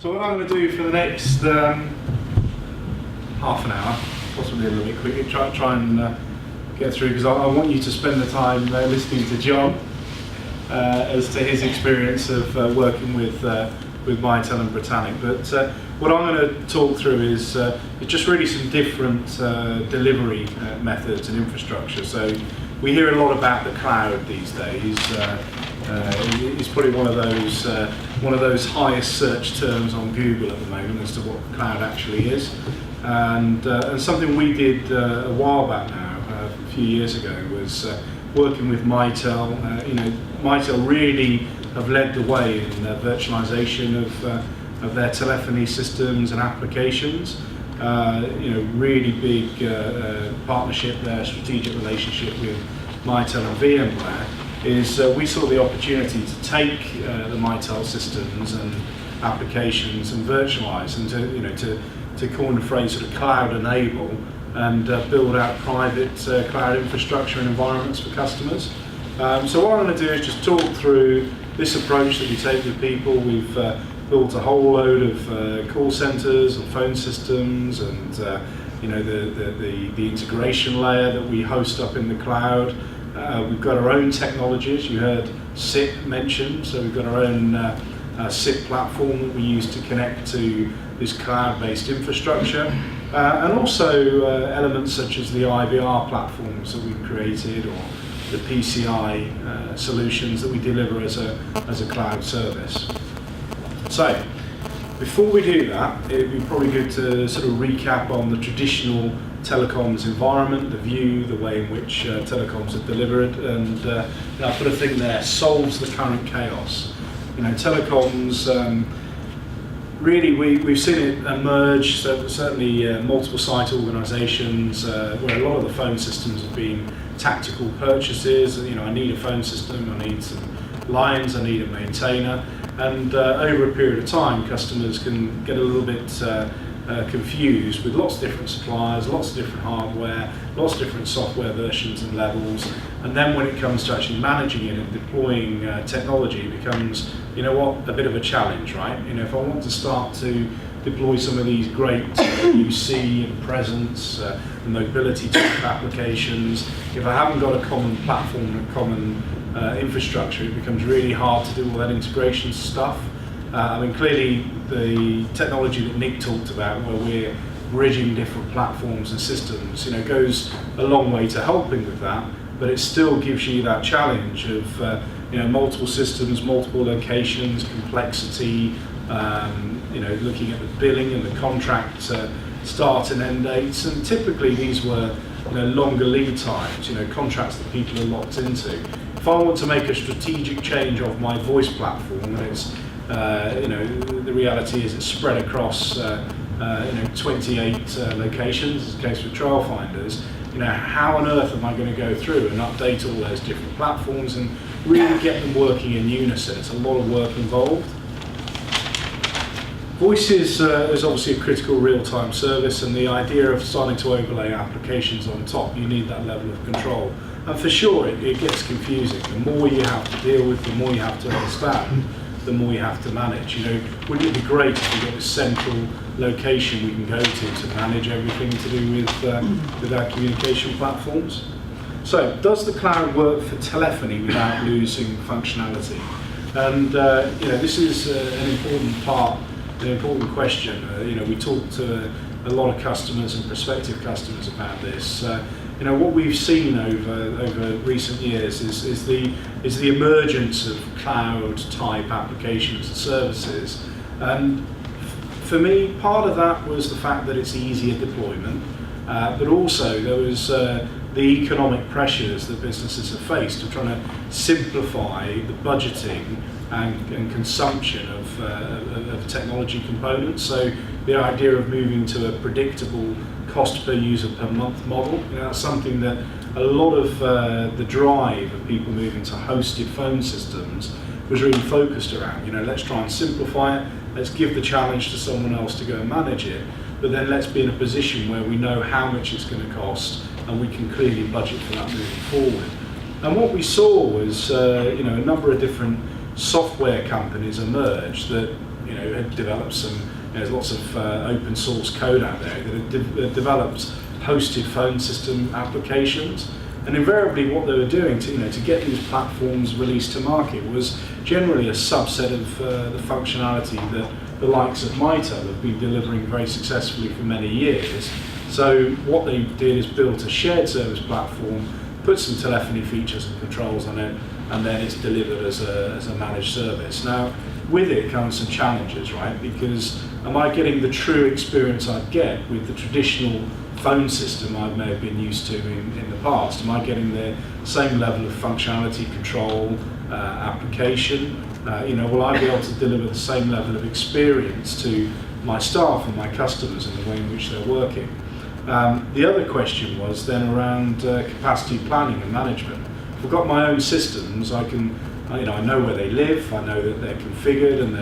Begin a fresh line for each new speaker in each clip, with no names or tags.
So what I'm going to do for the next half an hour, possibly a little bit quicker, try and get through, because I want you to spend the time listening to John as to his experience of working with Mitel and Britannic. But what I'm going to talk through is just really some different delivery methods and infrastructure. So we hear a lot about the cloud these days. It's probably one of those highest search terms on Google at the moment as to what cloud actually is. And something we did a while back now, a few years ago, was working with Mitel. Mitel really have led the way in virtualization of their telephony systems and applications. Really big partnership there, strategic relationship with Mitel and VMware. We saw the opportunity to take the Mitel systems and applications and virtualize and to coin the phrase sort of cloud enable and build out private cloud infrastructure and environments for customers. So what I'm going to do is just talk through this approach that we take with people. We've built a whole load of call centers and phone systems, and the integration layer that we host up in the cloud. We've got our own technologies. You heard SIP mentioned, so we've got our own SIP platform that we use to connect to this cloud-based infrastructure, and also elements such as the IVR platforms that we've created, or the PCI solutions that we deliver as a cloud service. So, before we do that, it would be probably good to sort of recap on the traditional telecoms environment, the view, the way in which telecoms are delivered, and I put a thing there: solves the current chaos. Telecoms. Really, we've seen it emerge. So certainly, multiple site organisations where a lot of the phone systems have been tactical purchases. I need a phone system, I need some lines, I need a maintainer, and over a period of time, customers can get a little bit confused with lots of different suppliers, lots of different hardware, lots of different software versions and levels, and then when it comes to actually managing it and deploying technology, it becomes, a bit of a challenge, right? If I want to start to deploy some of these great UC and presence and mobility type applications, if I haven't got a common platform and a common infrastructure, it becomes really hard to do all that integration stuff. Clearly the technology that Nick talked about, where we're bridging different platforms and systems, goes a long way to helping with that, but it still gives you that challenge of multiple systems, multiple locations, complexity, looking at the billing and the contract start and end dates, and typically these were longer lead times, contracts that people are locked into. If I want to make a strategic change of my voice platform, and it's the reality is it's spread across 28 locations, as the case with Trail Finders. How on earth am I going to go through and update all those different platforms and really get them working in unison? It's a lot of work involved. Voice is obviously a critical real-time service, and the idea of starting to overlay applications on top, you need that level of control. And for sure, it gets confusing. The more you have to deal with, the more you have to understand, the more you have to manage. Wouldn't it be great if we got this central location we can go to manage everything to do with our communication platforms? So, does the cloud work for telephony without losing functionality? And this is an important question. We talk to a lot of customers and prospective customers about this. What we've seen over recent years is the emergence of cloud type applications and services, and for me, part of that was the fact that it's easier deployment, but also there was the economic pressures that businesses have faced of trying to simplify the budgeting and consumption of technology components. So the idea of moving to a predictable cost per user per month model, that's something that a lot of the drive of people moving to hosted phone systems was really focused around. Let's try and simplify it, let's give the challenge to someone else to go and manage it, but then let's be in a position where we know how much it's going to cost and we can clearly budget for that moving forward. And what we saw was a number of different software companies emerged that had developed some. There's lots of open source code out there that had developed hosted phone system applications, and invariably what they were doing to get these platforms released to market was generally a subset of the functionality that the likes of Mitel have been delivering very successfully for many years. So what they did is built a shared service platform, put some telephony features and controls on it, and then it's delivered as a managed service. Now, with it comes some challenges, right? Because am I getting the true experience I'd get with the traditional phone system I may have been used to in the past? Am I getting the same level of functionality, control, application? Will I be able to deliver the same level of experience to my staff and my customers in the way in which they're working? The other question was then around capacity planning and management. If I've got my own systems, I know where they live, I know that they're configured and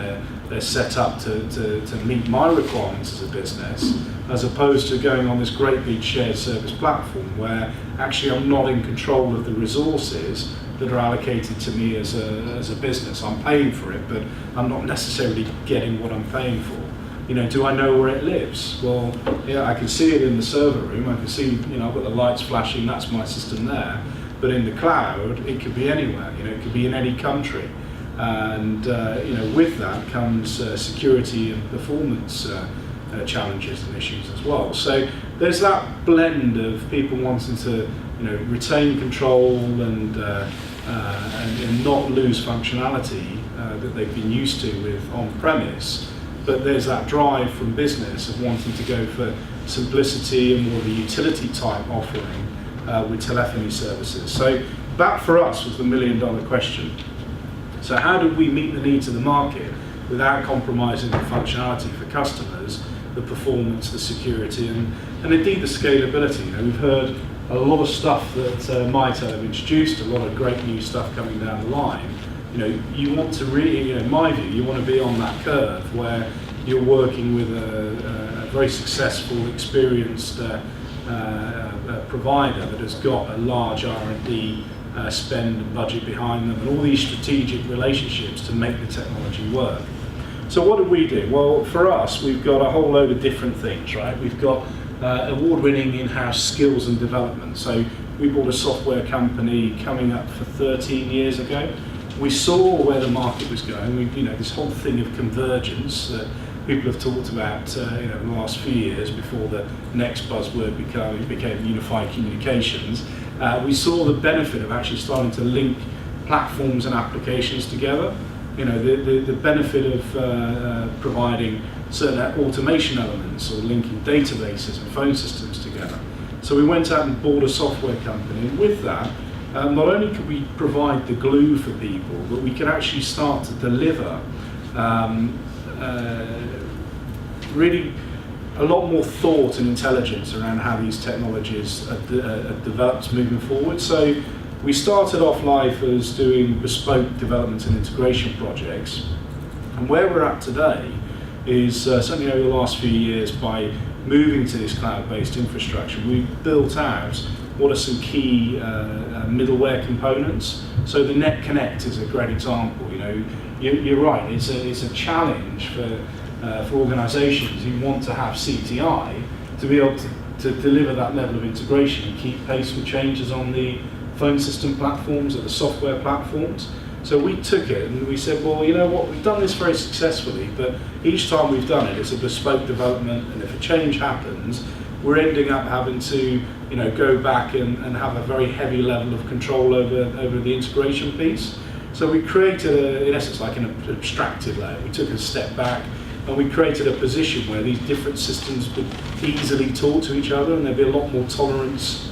they're set up to meet my requirements as a business, as opposed to going on this great big shared service platform where actually I'm not in control of the resources that are allocated to me as a business. I'm paying for it, but I'm not necessarily getting what I'm paying for. Do I know where it lives? Well, yeah, I can see it in the server room. I can see, I've got the lights flashing, that's my system there. But in the cloud, it could be anywhere. It could be in any country. And, with that comes security and performance challenges and issues as well. So there's that blend of people wanting to, retain control and not lose functionality that they've been used to with on-premise. But there's that drive from business of wanting to go for simplicity and more of a utility type offering with telephony services. So that for us was the $1 million question. So how did we meet the needs of the market without compromising the functionality for customers, the performance, the security, and indeed the scalability? We've heard a lot of stuff that Mitel have introduced, a lot of great new stuff coming down the line. You want to really, in my view, you want to be on that curve where you're working with a very successful, experienced provider that has got a large R&D spend and budget behind them and all these strategic relationships to make the technology work. So what did we do? Well, for us, we've got a whole load of different things, right? We've got award-winning in-house skills and development. So we bought a software company coming up for 13 years ago. We saw where the market was going. This whole thing of convergence that people have talked about in the last few years before the next buzzword became unified communications. We saw the benefit of actually starting to link platforms and applications together. The benefit of providing certain automation elements or linking databases and phone systems together. So we went out and bought a software company, and with that, not only could we provide the glue for people, but we could actually start to deliver really a lot more thought and intelligence around how these technologies are developed moving forward. So we started off life as doing bespoke development and integration projects, and where we're at today is certainly over the last few years, by moving to this cloud-based infrastructure, we've built out what are some key middleware components. So the NetConnect is a great example. You're right. It's a challenge for organisations who want to have CTI to be able to deliver that level of integration and keep pace with changes on the phone system platforms or the software platforms. So we took it and we said, well, you know what, we've done this very successfully, but each time we've done it, it's a bespoke development, and if a change happens, we're ending up having to go back and have a very heavy level of control over the integration piece. So we created, in essence, like an abstracted layer. We took a step back and we created a position where these different systems could easily talk to each other, and there'd be a lot more tolerance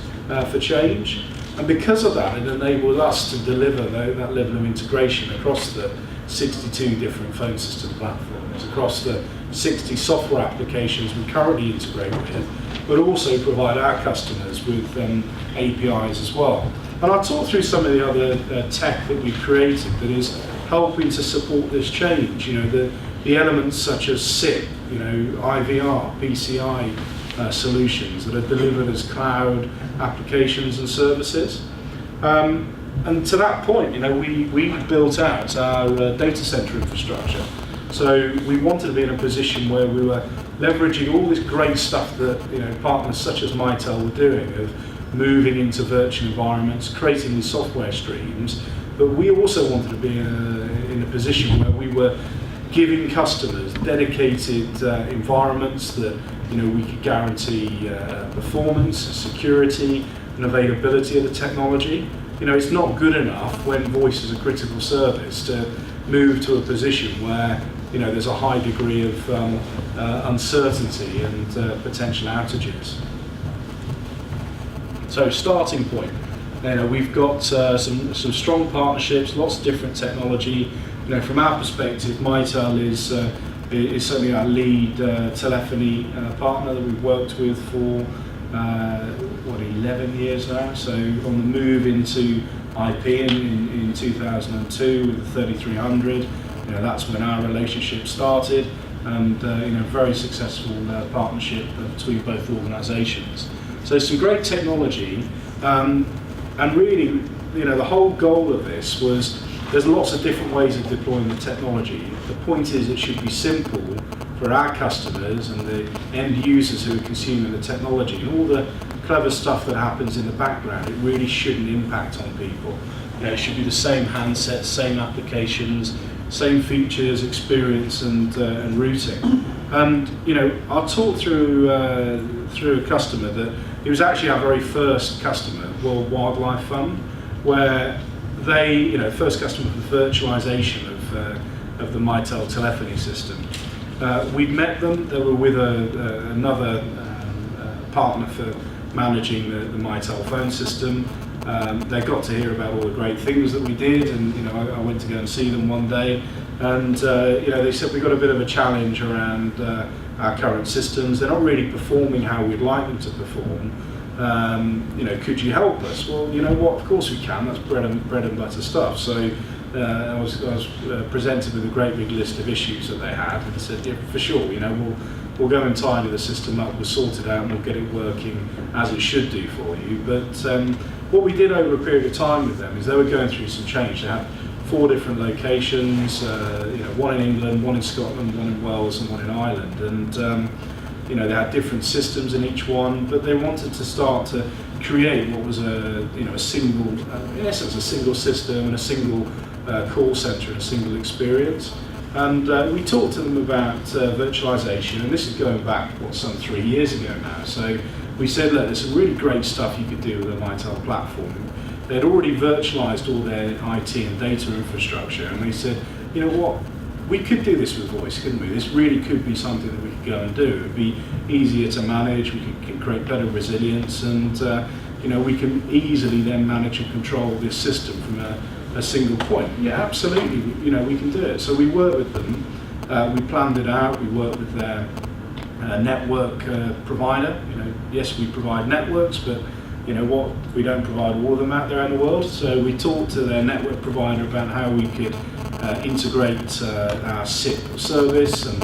for change. And because of that, it enabled us to deliver that level of integration across the 62 different phone system platforms, across the 60 software applications we currently integrate with, but also provide our customers with APIs as well. And I'll talk through some of the other tech that we've created that is helping to support this change. The elements such as SIP, IVR, PCI solutions that are delivered as cloud applications and services. And to that point, we built out our data center infrastructure. So we wanted to be in a position where we were leveraging all this great stuff that partners such as Mitel were doing, of moving into virtual environments, creating these software streams. But we also wanted to be in a position where we were giving customers dedicated environments that we could guarantee performance, security, and availability of the technology. It's not good enough when voice is a critical service to move to a position where there's a high degree of uncertainty and potential outages. So starting point, we've got some strong partnerships, lots of different technology. From our perspective, Mitel is certainly our lead telephony partner that we've worked with for 11 years now. So on the move into IP in 2002 with the 3300, that's when our relationship started, and very successful partnership between both organisations. So some great technology, and really, the whole goal of this was there's lots of different ways of deploying the technology. The point is it should be simple for our customers and the end users who are consuming the technology. And all the clever stuff that happens in the background, it really shouldn't impact on people. It should be the same handsets, same applications, same features, experience, and routing. And I'll talk through a customer that it was actually our very first customer, World Wildlife Fund, where they, first customer for the virtualization of the Mitel telephony system. We'd met them. They were with another partner for managing the Mitel phone system. They got to hear about all the great things that we did, and I went to go and see them one day, and they said we've got a bit of a challenge around our current systems. They're not really performing how we'd like them to perform. Could you help us? Well, you know what? Of course we can. That's bread and butter stuff. So I was presented with a great big list of issues that they had, and I said, yeah, for sure. We'll go and tidy the system up. We'll sort it out, and we'll get it working as it should do for you. But what we did over a period of time with them is they were going through some change. They had 4 different locations, one in England, one in Scotland, one in Wales, and one in Ireland. And they had different systems in each one, but they wanted to start to create what was a single, in essence, a single system and a single call center and a single experience. And we talked to them about virtualization, and this is going back, some 3 years ago now. So we said, look, there's some really great stuff you could do with a Mitel platform. They'd already virtualized all their IT and data infrastructure, and they said, you know what, we could do this with voice, couldn't we? This really could be something that we could go and do. It would be easier to manage, we could create better resilience, and we can easily then manage and control this system from a single point. Yeah, absolutely, we can do it. So we worked with them, we planned it out, we worked with their network provider. Yes, we provide networks, but we don't provide all of them out there in the world. So we talked to their network provider about how we could integrate our SIP service and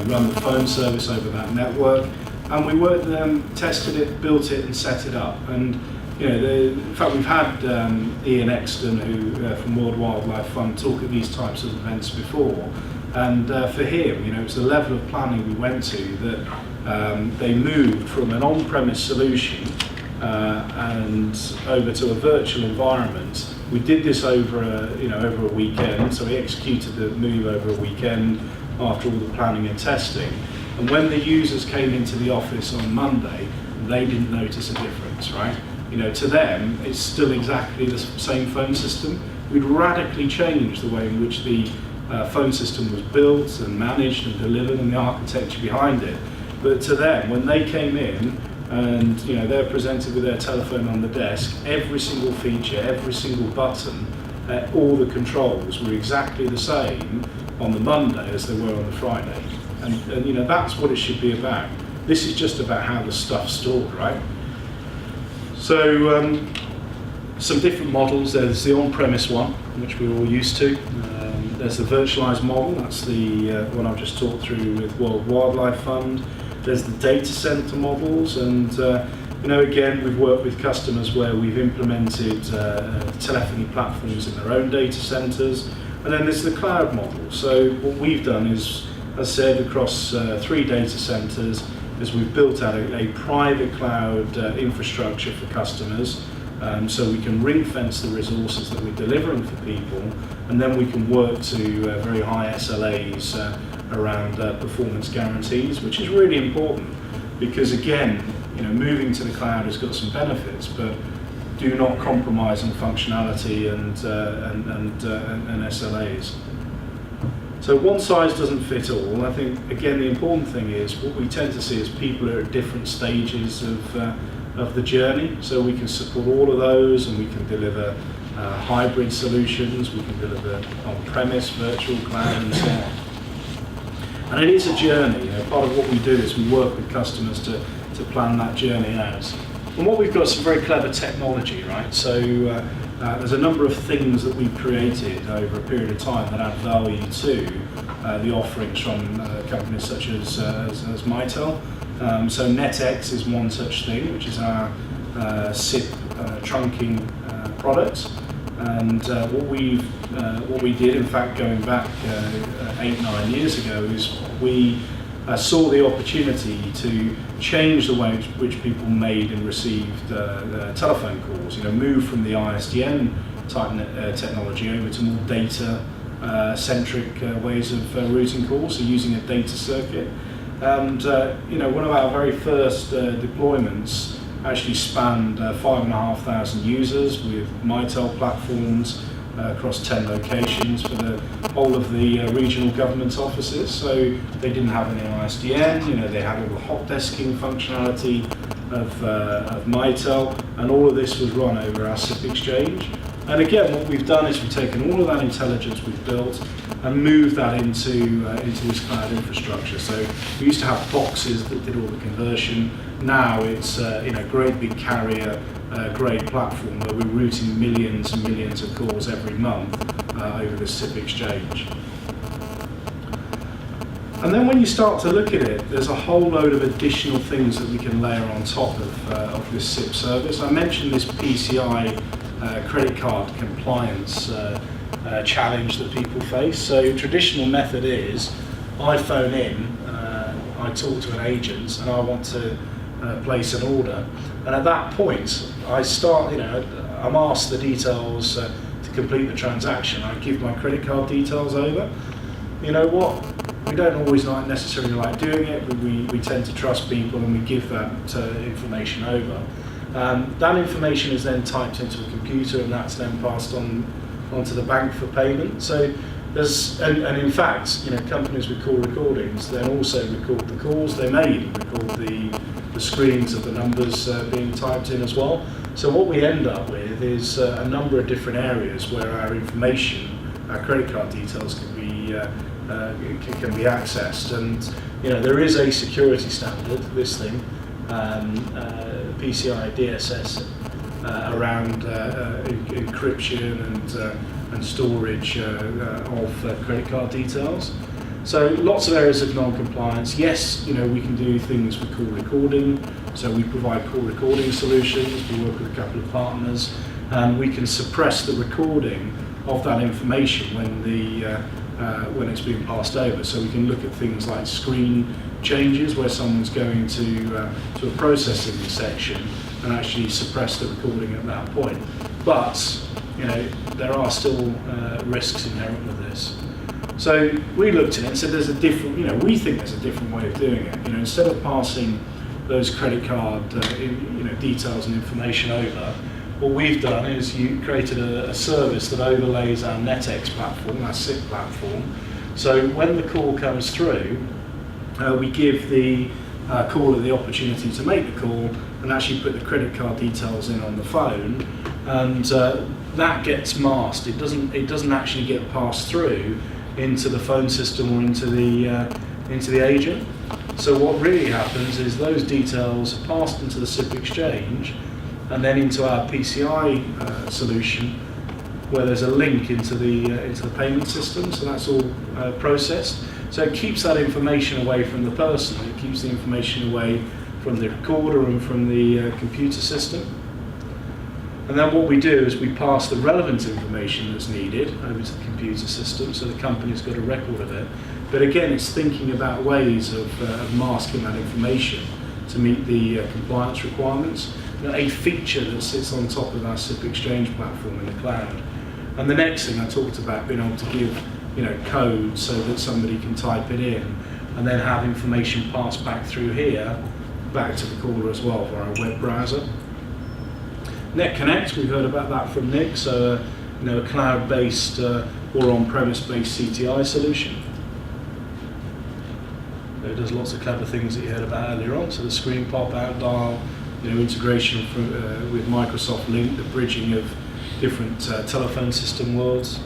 run the phone service over that network. And we worked with them, tested it, built it, and set it up. And in fact, we've had Ian Exton, who from World Wildlife Fund, talk at these types of events before. And for him, it was the level of planning we went to that they moved from an on-premise solution and over to a virtual environment. We did this over a weekend, so we executed the move over a weekend after all the planning and testing. And when the users came into the office on Monday, they didn't notice a difference, right? To them, it's still exactly the same phone system. We'd radically changed the way in which the phone system was built and managed and delivered and the architecture behind it. But to them, when they came in, and they're presented with their telephone on the desk, every single feature, every single button, all the controls were exactly the same on the Monday as they were on the Friday. And that's what it should be about. This is just about how the stuff's stored, right? So some different models. There's the on-premise one, which we're all used to. There's the virtualized model. That's the one I've just talked through with World Wildlife Fund. There's the data center models, and again, we've worked with customers where we've implemented telephony platforms in their own data centers. And then there's the cloud model. So what we've done is, as I said, across 3 data centers, is we've built out a private cloud infrastructure for customers, so we can ring fence the resources that we're delivering for people, and then we can work to very high SLAs around performance guarantees, which is really important because, again, moving to the cloud has got some benefits, but do not compromise on functionality and SLAs. So one size doesn't fit all. I think, again, the important thing is what we tend to see is people are at different stages of the journey. So we can support all of those, and we can deliver hybrid solutions. We can deliver on-premise, virtual cloud, and so on. And it is a journey. Part of what we do is we work with customers to plan that journey out. And what we've got is some very clever technology, right? So there's a number of things that we've created over a period of time that add value to the offerings from companies such as Mitel. So NetX is one such thing, which is our SIP trunking product. And what we did, in fact, going back 8-9 years ago, is we saw the opportunity to change the way in which people made and received telephone calls. Move from the ISDN type technology over to more data-centric ways of routing calls, so using a data circuit. And one of our very first deployments actually spanned 5,500 users with Mitel platforms across 10 locations for the whole of the regional government offices. So they didn't have any ISDN, they had all the hot desking functionality of Mitel, and all of this was run over our SIP exchange. And again, what we've done is we've taken all of that intelligence we've built and moved that into this cloud infrastructure. So we used to have boxes that did all the conversion. Now it's great big carrier grade platform where we're routing millions and millions of calls every month over the SIP exchange. And then when you start to look at it, there's a whole load of additional things that we can layer on top of this SIP service. I mentioned this PCI credit card compliance challenge that people face. So traditional method is I phone in, I talk to an agent, and I want to place an order. And at that point, I start, I'm asked the details to complete the transaction. I give my credit card details over. You know what? We don't always necessarily like doing it, but we tend to trust people and we give that information over. That information is then typed into a computer, and that's then passed onto the bank for payment. So there's, and in fact, companies with call recordings then also record the calls they made and record the screens of the numbers being typed in as well. So what we end up with is a number of different areas where our information, our credit card details can be accessed. And there is a security standard, this thing, PCI DSS, around encryption and storage of credit card details. So lots of areas of non-compliance. Yes, we can do things with call recording. So we provide call recording solutions. We work with a couple of partners, and we can suppress the recording of that information when it's being passed over. So we can look at things like screen changes where someone's going to a processing section and actually suppress the recording at that point. But there are still risks inherent with this. So we looked at it and said there's a different, we think there's a different way of doing it. Instead of passing those credit card details and information over, what we've done is you created a service that overlays our NetX platform, our SIP platform. So when the call comes through, we give the caller the opportunity to make the call and actually put the credit card details in on the phone, and that gets masked. It doesn't actually get passed through into the phone system or into the agent. So what really happens is those details are passed into the SIP exchange and then into our PCI solution, where there's a link into the payment system. So that's all processed. So it keeps that information away from the person. It keeps the information away from the recorder and from the computer system. And then what we do is we pass the relevant information that's needed over to the computer system, so the company's got a record of it. But again, it's thinking about ways of masking that information to meet the compliance requirements. A feature that sits on top of our SIP Exchange platform in the cloud. And the next thing I talked about, being able to give code so that somebody can type it in and then have information passed back through here, back to the caller as well via a web browser. NetConnect, we've heard about that from Nick, so a cloud-based or on-premise-based CTI solution. It does lots of clever things that you heard about earlier on, so the screen pop-out dial, integration with Microsoft Link, the bridging of different telephone system worlds.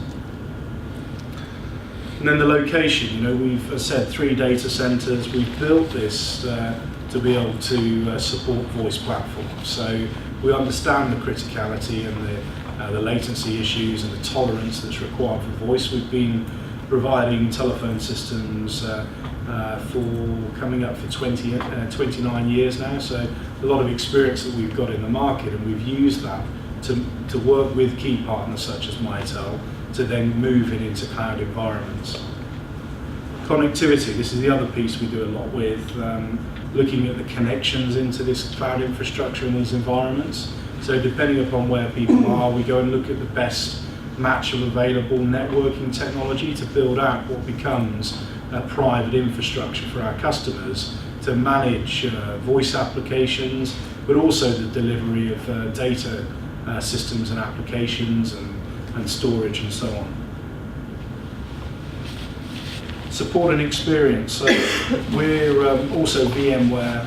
And then the location, we've, as I said, 3 data centers. We've built this to be able to support voice platforms. So we understand the criticality and the latency issues and the tolerance that's required for voice. We've been providing telephone systems for coming up for 29 years now, so a lot of experience that we've got in the market, and we've used that to work with key partners such as Mitel to then move it into cloud environments. Connectivity, this is the other piece we do a lot with, looking at the connections into this cloud infrastructure in these environments. So depending upon where people are, we go and look at the best match of available networking technology to build out what becomes a private infrastructure for our customers to manage voice applications, but also the delivery of data systems and applications and storage and so on. Support and experience. So we're also VMware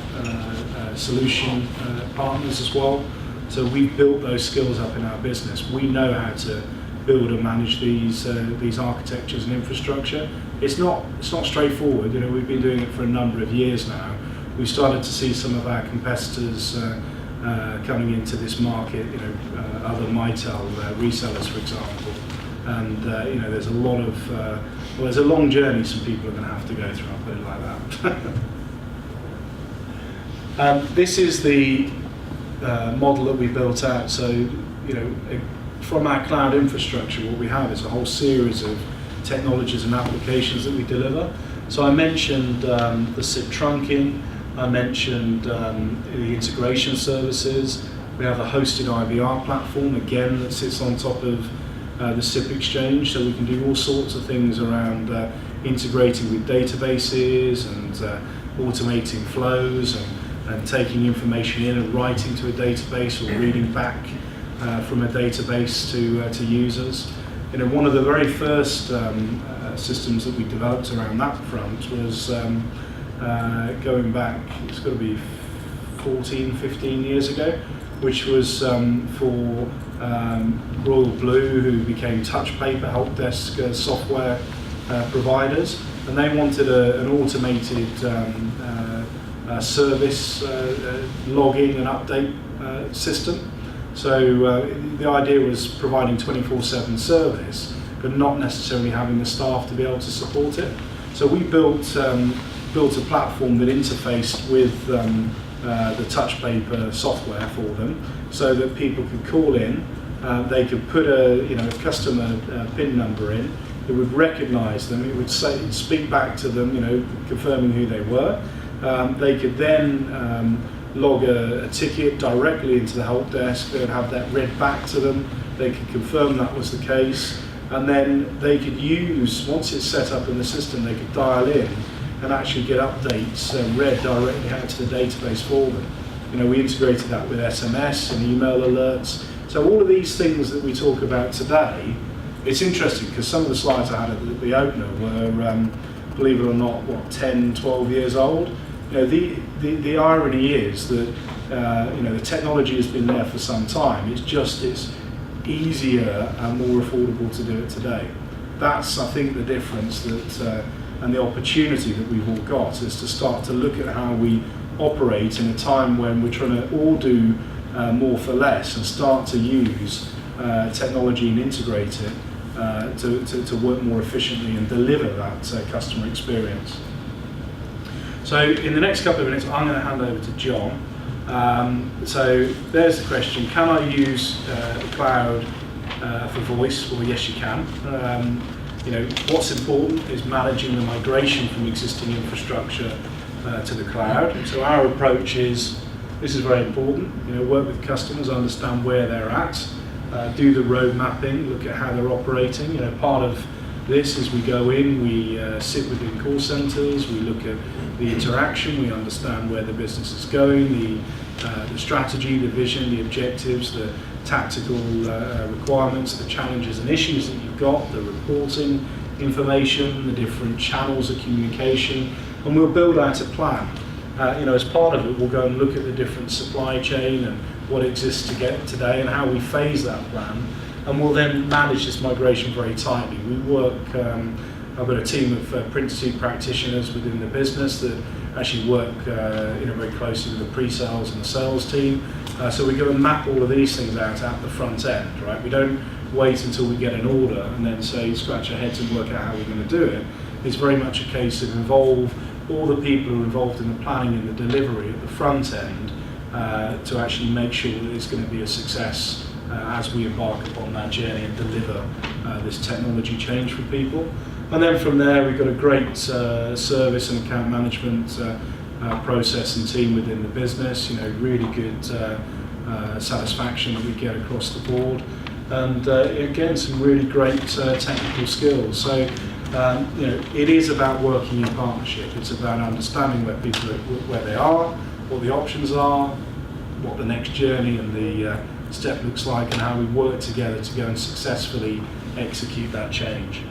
solution partners as well. So we've built those skills up in our business. We know how to build and manage these architectures and infrastructure. It's not straightforward. We've been doing it for a number of years now. We've started to see some of our competitors coming into this market. Other Mitel resellers, for example. And there's a lot of there's a long journey some people are going to have to go through. I'll put it like that. This is the model that we built out. So from our cloud infrastructure, what we have is a whole series of technologies and applications that we deliver. So I mentioned the SIP trunking, I mentioned the integration services. We have a hosted IVR platform, again, that sits on top of the SIP Exchange, so we can do all sorts of things around integrating with databases and automating flows and taking information in and writing to a database or reading back from a database to users. One of the very first systems that we developed around that front was going back, it's got to be 14, 15 years ago, which was for Royal Blue, who became Touch Paper help desk software providers, and they wanted an automated service logging and update system. So the idea was providing 24/7 service, but not necessarily having the staff to be able to support it. So we built a platform that interfaced with the Touch Paper software for them, so that people could call in, they could put a customer PIN number in, it would recognise them, it would speak back to them, confirming who they were. They could then log a ticket directly into the help desk. They would have that read back to them. They could confirm that was the case, and then they could use, once it's set up in the system, they could dial in and actually get updates read directly out to the database for them. We integrated that with SMS and email alerts. So all of these things that we talk about today, it's interesting because some of the slides I had at the opener were, believe it or not, 10, 12 years old. The irony is that the technology has been there for some time. It's easier and more affordable to do it today. That's, I think, the difference that and the opportunity that we've all got is to start to look at how we operate in a time when we're trying to all do more for less and start to use technology and integrate it to work more efficiently and deliver that customer experience. So in the next couple of minutes, I'm going to hand over to John, So there's the question: can I use the cloud for voice? Well, yes, you can. What's important is managing the migration from existing infrastructure to the cloud. So our approach is, this is very important, work with customers, understand where they're at, do the road mapping, look at how they're operating. Part of this is we go in, we sit within call centres, we look at the interaction, we understand where the business is going, the strategy, the vision, the objectives, the tactical requirements, the challenges and issues that you've got, the reporting information, the different channels of communication, and we'll build out a plan. As part of it, we'll go and look at the different supply chain and what exists to get today and how we phase that plan, and we'll then manage this migration very tightly. We work, I've got a team of print-to-suit practitioners within the business that actually work very closely with the pre-sales and the sales team. So we go and map all of these things out at the front end, right? We don't wait until we get an order and then say, scratch our heads and work out how we're going to do it. It's very much a case of involve all the people who are involved in the planning and the delivery at the front end to actually make sure that it's going to be a success as we embark upon that journey and deliver this technology change for people. And then from there, we've got a great service and account management process and team within the business. Really good satisfaction that we get across the board, and again, some really great technical skills. So it is about working in partnership. It's about understanding where people where they are, what the options are, what the next journey and the step looks like, and how we work together to go and successfully execute that change.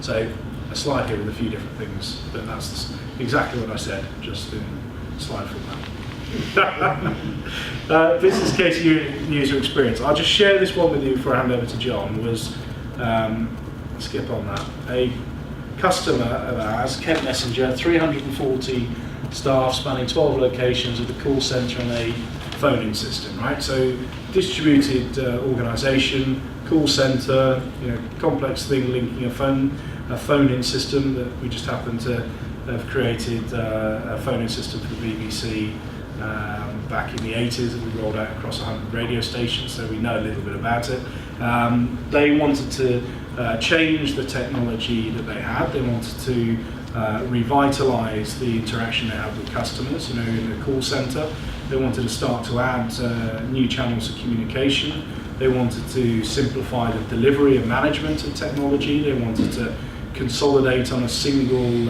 So a slide here with a few different things, but that's exactly what I said, just in slide format. Business case user experience. I'll just share this one with you before I hand over to John. Skip on that. A customer of ours, Kent Messenger, 340 staff spanning 12 locations with a call centre and a phoning system, right? So distributed organisation, call centre, complex thing linking a phone-in system that we just happen to have created a phone-in system for the BBC back in the 80s that we rolled out across 100 radio stations, so we know a little bit about it. They wanted to change the technology that they had. They wanted to revitalise the interaction they had with customers, in the call centre. They wanted to start to add new channels of communication. They wanted to simplify the delivery and management of technology. They wanted to consolidate on a single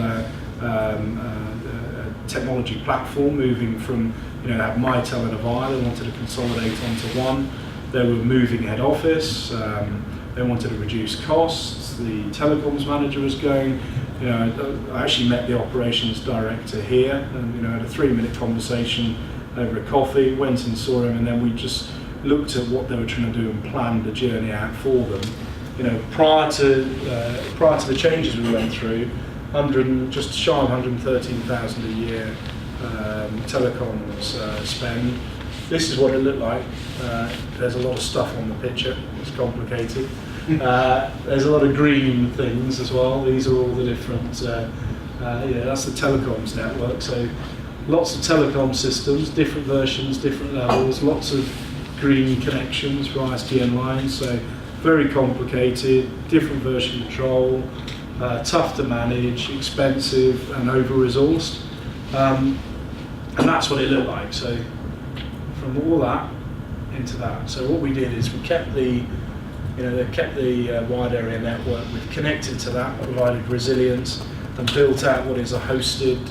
technology platform, moving from, have Mitel and Avaya. They wanted to consolidate onto one. They were moving head office. They wanted to reduce costs. The telecoms manager was going. I actually met the operations director here, and had a 3-minute conversation over a coffee. Went and saw him, and then we just looked at what they were trying to do and planned the journey out for them. Prior to the changes we went through, just shy of 113,000 a year telecoms spend. This is what it looked like. There's a lot of stuff on the picture. It's complicated. There's a lot of green things as well. These are all the different. That's the Telecoms Network. So lots of telecom systems, different versions, different levels. Lots of green connections for ISDN lines. So very complicated, different version control, tough to manage, expensive, and over-resourced. And that's what it looked like. So from all that into that. So what we did is we kept the wide area network. We've connected to that, provided resilience, and built out what is a hosted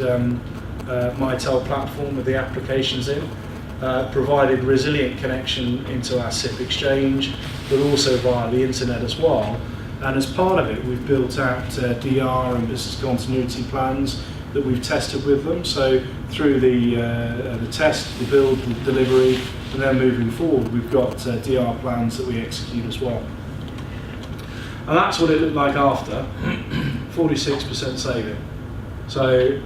Mitel platform with the applications in. Provided resilient connection into our SIP exchange, but also via the internet as well. And as part of it, we've built out DR and business continuity plans that we've tested with them. So through the test, the build, the delivery, and then moving forward, we've got DR plans that we execute as well. And that's what it looked like after, 46% saving. So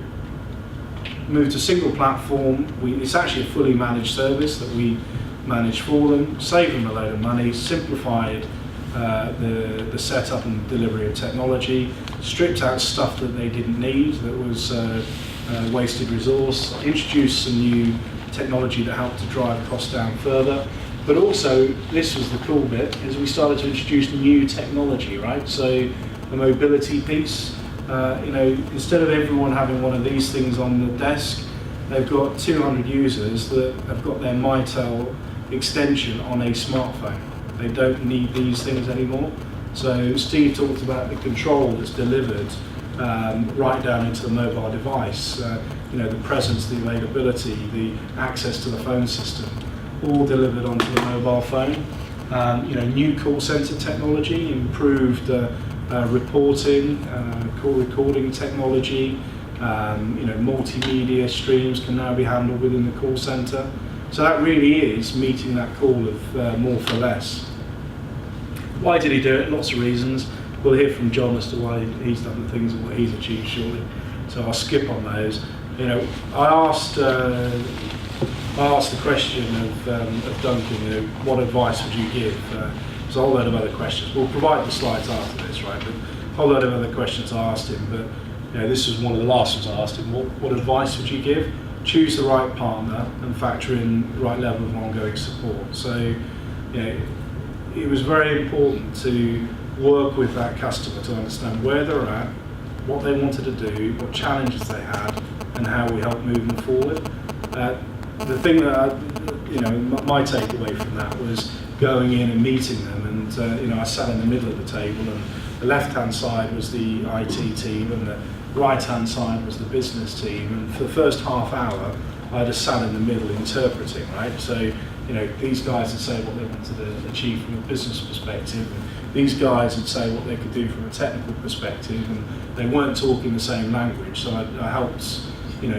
moved to single platform. It's actually a fully managed service that we manage for them, save them a load of money, simplified the setup and delivery of technology, stripped out stuff that they didn't need, that was wasted resource, introduced some new technology that helped to drive costs down further. But also, this was the cool bit, is we started to introduce new technology, right? So the mobility piece, instead of everyone having one of these things on the desk, they've got 200 users that have got their Mitel extension on a smartphone. They don't need these things anymore. So Steve talked about the control that's delivered right down into the mobile device, the presence, the availability, the access to the phone system, all delivered onto the mobile phone. New call center technology, improved reporting, call recording technology, multimedia streams can now be handled within the call center. So that really is meeting that call of more for less. Why did he do it? Lots of reasons. We'll hear from John as to why he's done the things and what he's achieved shortly. So I'll skip on those. I asked the question of Duncan, what advice would you give? There's a whole load of other questions. We'll provide the slides after this, right? But a whole load of other questions I asked him, but this was one of the last ones I asked him. What advice would you give? Choose the right partner and factor in the right level of ongoing support. So, it was very important to work with that customer to understand where they're at, what they wanted to do, what challenges they had, and how we help move them forward. The thing that my takeaway from that was going in and meeting them, and I sat in the middle of the table, and the left-hand side was the IT team, and the right-hand side was the business team, and for the first half hour, I just sat in the middle interpreting, right? So, these guys would say what they wanted to achieve from a business perspective, and these guys would say what they could do from a technical perspective, and they weren't talking the same language, so I helped,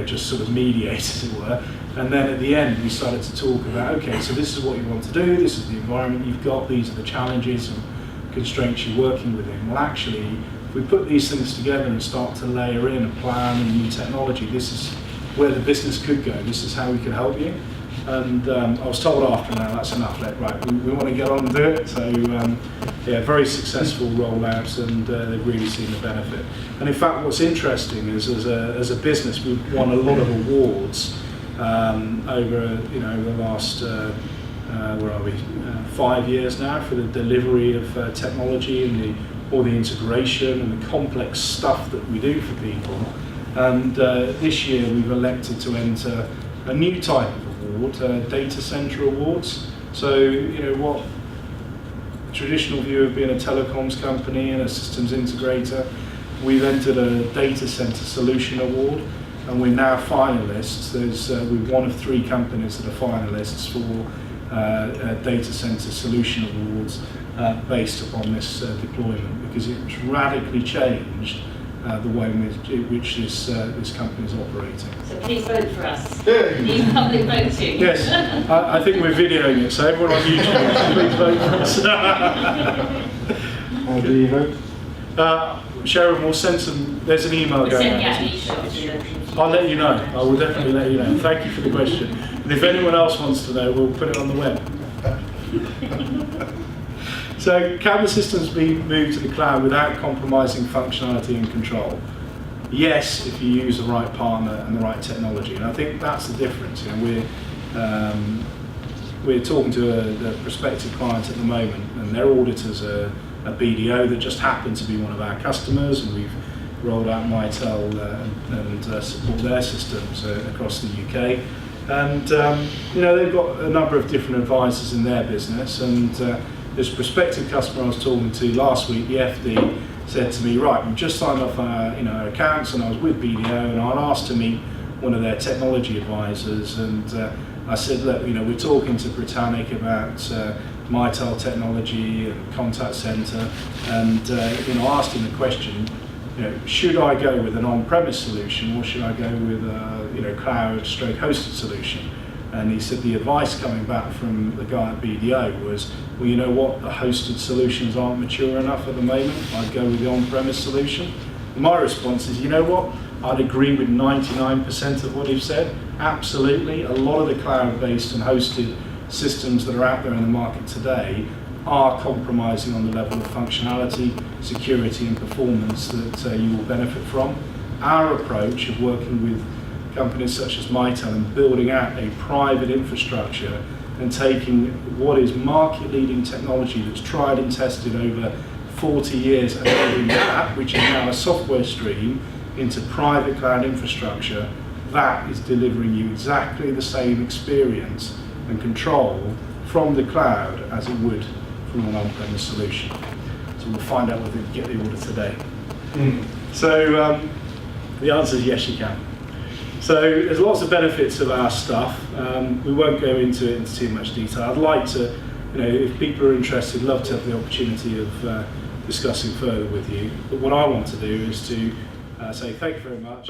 just sort of mediate, as it were. And then at the end, we started to talk about, okay, so this is what you want to do, this is the environment you've got, these are the challenges and constraints you're working within. Well, actually, if we put these things together and start to layer in a plan and new technology, this is where the business could go, this is how we can help you. And I was told after, now that's enough, we want to get on and do it. So very successful rollouts, and they've really seen the benefit. And in fact, what's interesting is as a business, we've won a lot of awards over the last 5 years now for the delivery of technology and all the integration and the complex stuff that we do for people. And this year we've elected to enter a new type of award, Datacentre Awards. So, what traditional view of being a telecoms company and a systems integrator, we've entered a Datacentre Solution Award, and we're now finalists. We're one of 3 companies that are finalists for Datacentre Solution Awards based upon this deployment, because it's radically changed the way in which this company is operating.
So please vote for us. Need public voting.
Yes, I think we're videoing it, so everyone on YouTube, please vote for us.
How do you vote?
Sharon will send some, there's an email going out. I'll let you know, I will definitely let you know. Thank you for the question. And if anyone else wants to know, we'll put it on the web. So, can the systems be moved to the cloud without compromising functionality and control? Yes, if you use the right partner and the right technology. And I think that's the difference. We're talking to a prospective client at the moment, and their auditors are a BDO that just happened to be one of our customers, and we've rolled out Mitel and support their systems across the UK. And they've got a number of different advisors in their business, and this prospective customer I was talking to last week, the FD, said to me, right, we've just signed off our accounts, and I was with BDO, and I'd asked to meet one of their technology advisors, and I said, look, we're talking to Britannic about Mitel technology and contact center, and I asked him the question, should I go with an on-premise solution, or should I go with a cloud/hosted solution? And he said the advice coming back from the guy at BDO was, well, you know what, the hosted solutions aren't mature enough at the moment, I'd go with the on-premise solution. And my response is, you know what, I'd agree with 99% of what he said. Absolutely, a lot of the cloud-based and hosted systems that are out there in the market today are compromising on the level of functionality, security and performance that you will benefit from. Our approach of working with companies such as Mitel and building out a private infrastructure and taking what is market-leading technology that's tried and tested over 40 years and moving that, which is now a software stream, into private cloud infrastructure, that is delivering you exactly the same experience and control from the cloud as it would from an on-premise solution. So we'll find out whether we get the order today. So the answer is yes, you can. So there's lots of benefits of our stuff. We won't go into it in too much detail. I'd like to, if people are interested, love to have the opportunity of discussing further with you. But what I want to do is to say thank you very much.